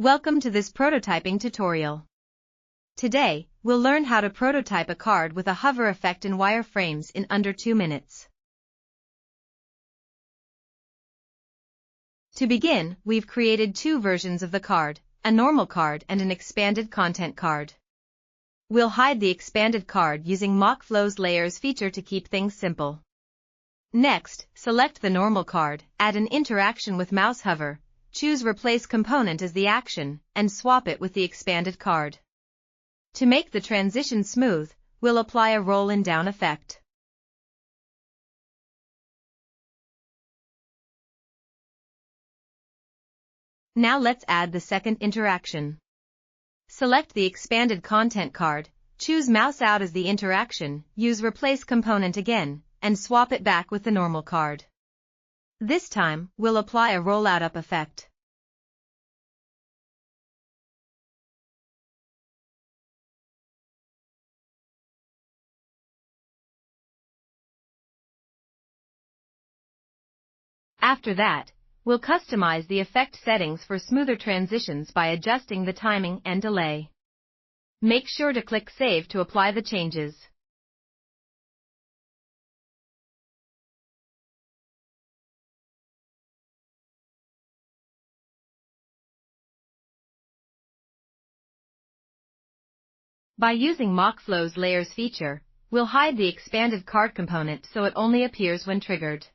Welcome to this prototyping tutorial. Today, we'll learn how to prototype a card with a hover effect in wireframes in under 2 minutes. To begin, we've created two versions of the card, a normal card and an expanded content card. We'll hide the expanded card using MockFlow's layers feature to keep things simple. Next, select the normal card, add an interaction with mouse hover, choose Replace Component as the action, and swap it with the expanded card. To make the transition smooth, we'll apply a roll and down effect. Now let's add the second interaction. Select the expanded content card, choose Mouse Out as the interaction, use Replace Component again, and swap it back with the normal card. This time, we'll apply a rollout up effect. After that, we'll customize the effect settings for smoother transitions by adjusting the timing and delay. Make sure to click Save to apply the changes. By using MockFlow's layers feature, we'll hide the expanded card component so it only appears when triggered.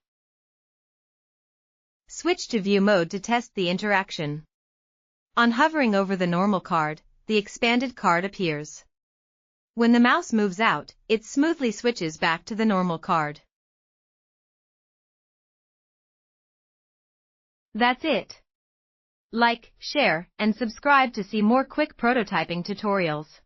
Switch to View mode to test the interaction. On hovering over the normal card, the expanded card appears. When the mouse moves out, it smoothly switches back to the normal card. That's it. Like, share, and subscribe to see more quick prototyping tutorials.